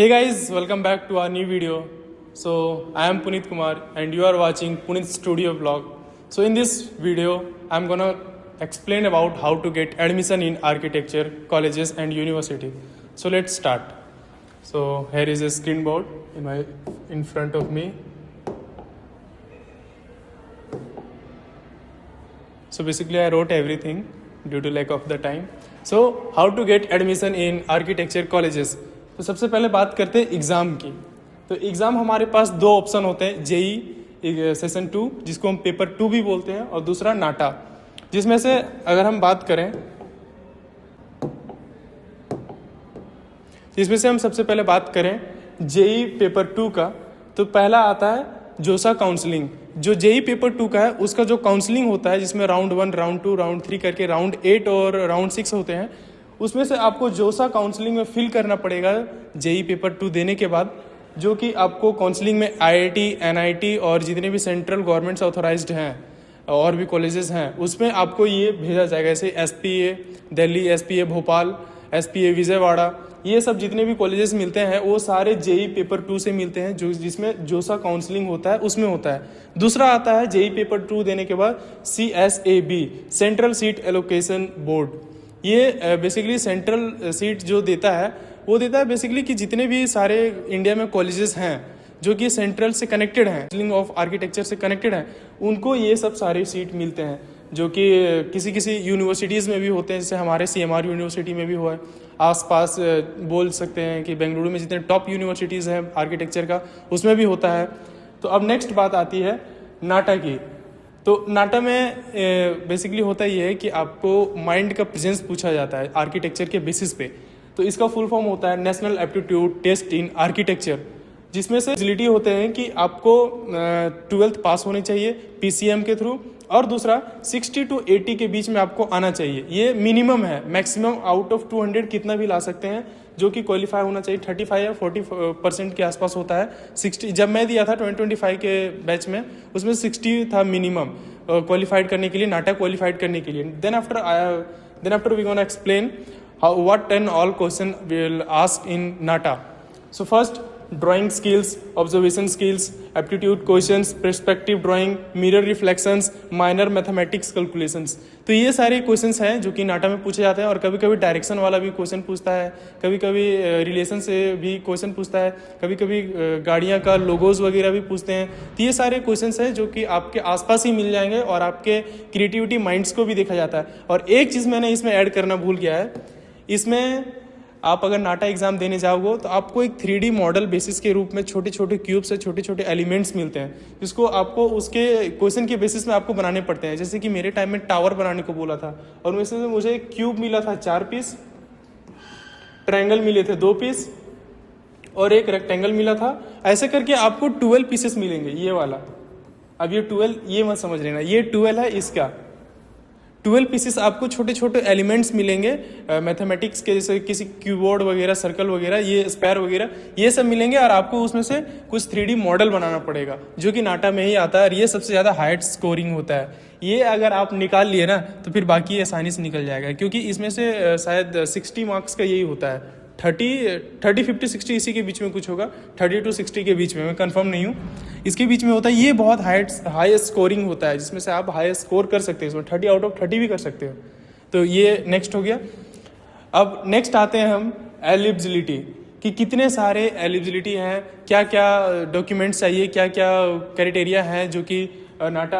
Hey guys, welcome back to our new video. So I am Puneet Kumar and you are watching Puneet Studio Vlog. So in this video, I'm gonna explain about how to get admission in architecture colleges and university. So let's start. So here is a screen board in front of me. So basically I wrote everything due to lack of the time. So how to get admission in architecture colleges. तो सबसे पहले बात करते हैं exam की। तो exam हमारे पास दो ऑप्शन होते हैं, जेई सेशन 2 जिसको हम पेपर 2 भी बोलते हैं और दूसरा नाटा, जिसमें से अगर हम बात करें जिसमें से हम सबसे पहले बात करें जेई पेपर 2 का, तो पहला आता है जोसा काउंसलिंग। जो जेई पेपर 2 का है उसका जो काउंसलिंग होता है जिसमें राउंड 1, राउंड 2, राउंड 3 करके राउंड 8 और राउंड 6 होते हैं, उसमें से आपको जोसा काउंसलिंग में फिल करना पड़ेगा जेई पेपर 2 देने के बाद, जो कि आपको काउंसलिंग में आईआईटी, एनआईटी और जितने भी सेंट्रल गवर्नमेंट ऑथोराइज्ड हैं और भी कॉलेजेस हैं उसमें आपको ये भेजा जाएगा। जैसे SPA Delhi, SPA Bhopal, SPA Vijayawada, ये सब जितने भी कॉलेजेस मिलते हैं वो सारे जेई पेपर 2 से मिलते हैं, जो जिसमें जोसा काउंसलिंग होता है उसमें होता है। दूसरा आता है जेई पेपर 2 देने के बाद CSAB, central seat allocation board. ये बेसिकली सेंट्रल सीट जो देता है वो देता है बेसिकली कि जितने भी सारे इंडिया में कॉलेजेस हैं जो कि सेंट्रल से कनेक्टेड हैं, काउंसलिंग ऑफ आर्किटेक्चर से कनेक्टेड हैं, उनको ये सब सारे सीट मिलते हैं, जो कि किसी किसी यूनिवर्सिटीज़ में भी होते हैं। जैसे हमारे CMR यूनिवर्सिटी में भी हुआ है, आसपास बोल सकते हैं कि बेंगलुरु में जितने टॉप यूनिवर्सिटीज़ हैं आर्किटेक्चर का उसमें भी होता है। तो अब नेक्स्ट बात आती है नाटा की। तो नाटा में बेसिकली होता ये है कि आपको माइंड का प्रेजेंस पूछा जाता है आर्किटेक्चर के बेसिस पे। तो इसका फुल फॉर्म होता है national aptitude test in architecture, जिसमें से एलिजिबिलिटी होते हैं कि आपको 12th पास होनी चाहिए PCM के थ्रू, और दूसरा 60 to 80 के बीच में आपको आना चाहिए। ये मिनिमम है, मैक्सिमम आउट ऑफ 200 कितना भी ला सकते हैं, जो कि क्वालिफाई होना चाहिए 35 या 40% के आसपास होता है। 60 जब मैं दिया था 2025 के बैच में, उसमें 60 था मिनिमम क्वालिफाइड करने के लिए, नाटा क्वालिफाइड करने के लिए। Then after we gonna explain what and all question will ask in NATA. So first, drawing skills, observation skills, aptitude questions, perspective drawing, mirror reflections, minor mathematics calculations. तो ये सारे questions हैं जो कि नाटा में पूछे जाते हैं, और कभी कभी डायरेक्शन वाला भी क्वेश्चन पूछता है, कभी कभी रिलेशन से भी क्वेश्चन पूछता है, कभी कभी गाड़ियाँ का लोगोज वगैरह भी पूछते हैं। तो ये सारे क्वेश्चंस हैं जो कि आपके आसपास ही मिल जाएंगे और आपके क्रिएटिविटी माइंड्स को भी देखा जाता है। और एक चीज़ मैंने इसमें ऐड करना भूल गया है, इसमें आप अगर नाटा एग्जाम देने जाओगे तो आपको एक 3D मॉडल बेसिस के रूप में छोटे छोटे क्यूब से छोटे छोटे एलिमेंट्स मिलते हैं, जिसको आपको उसके क्वेश्चन के बेसिस में आपको बनाने पड़ते हैं। जैसे कि मेरे टाइम में टावर बनाने को बोला था और उसमें से मुझे एक क्यूब मिला था 4 पीस, ट्रायंगल मिले थे 2 पीस और एक रेक्टेंगल मिला था। ऐसे करके आपको 12 पीसेस मिलेंगे, ये वाला। अब ये 12 ये मत समझ लेना, ये 12 है, इसका 12 पीसेस आपको छोटे छोटे एलिमेंट्स मिलेंगे मैथमेटिक्स के, जैसे किसी क्यूबोर्ड वगैरह, सर्कल वगैरह, ये स्क्वायर वगैरह, ये सब मिलेंगे और आपको उसमें से कुछ 3D मॉडल बनाना पड़ेगा, जो कि नाटा में ही आता है। और ये सबसे ज़्यादा हाइट स्कोरिंग होता है। ये अगर आप निकाल लिए ना तो फिर बाकी आसानी से निकल जाएगा, क्योंकि इसमें से शायद 60 मार्क्स का यही होता है। 30, 50, 60 इसी के बीच में कुछ होगा, 30 to 60 के बीच में, मैं कंफर्म नहीं हूँ, इसके बीच में होता है। ये बहुत हाई स्कोरिंग होता है, जिसमें से आप हाई स्कोर कर सकते हैं, इसमें 30 आउट ऑफ 30 भी कर सकते हो। तो ये नेक्स्ट हो गया। अब नेक्स्ट आते हैं हम एलिजिबिलिटी, कि कितने सारे एलिजिबिलिटी हैं, क्या क्या डॉक्यूमेंट्स चाहिए, क्या क्या क्राइटेरिया हैं जो कि नाटा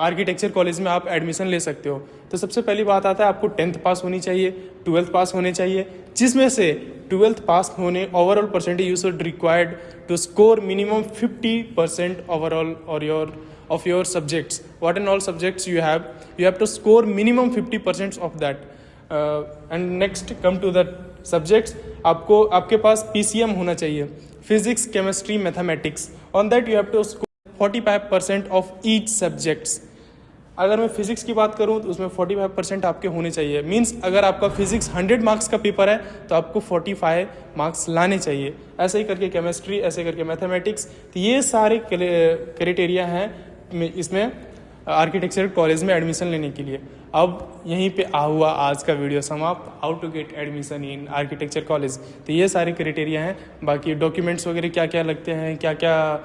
आर्किटेक्चर कॉलेज में आप एडमिशन ले सकते हो। तो सबसे पहली बात आता है आपको 10th पास होनी चाहिए, 12th पास होने चाहिए, जिसमें से 12th पास होने overall percentage you should required to score minimum 50% overall और of your subjects, what and all subjects you have to score minimum 50% of that. And next come to the subjects, आपके पास PCM होना चाहिए, physics, chemistry, mathematics. On that you have to score 45% of each subjects. अगर मैं physics की बात करूं तो उसमें 45% आपके होने चाहिए। मींस अगर आपका फिजिक्स 100 मार्क्स का पेपर है तो आपको 45 मार्क्स लाने चाहिए। ऐसे ही करके केमिस्ट्री, ऐसे करके मैथमेटिक्स। तो ये सारे क्राइटेरिया हैं इसमें। आर्किटेक्चर कॉलेज में एडमिशन लेने के लिए। अब यहीं पे हुआ आज का वीडियो समाप्त, how to get admission in architecture college. तो ये सारे क्राइटेरिया हैं, बाकी डॉक्यूमेंट्स वगैरह क्या क्या लगते हैं, क्या क्या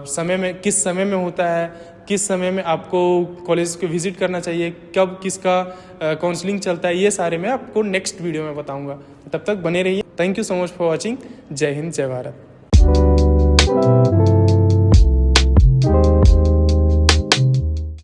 समय में, किस समय में होता है, किस समय में आपको कॉलेज को विजिट करना चाहिए, कब किसका काउंसलिंग चलता है, ये सारे मैं आपको नेक्स्ट वीडियो में बताऊंगा। तब तक बने रहिए। Thank you so much for watching. जय हिंद, जय भारत।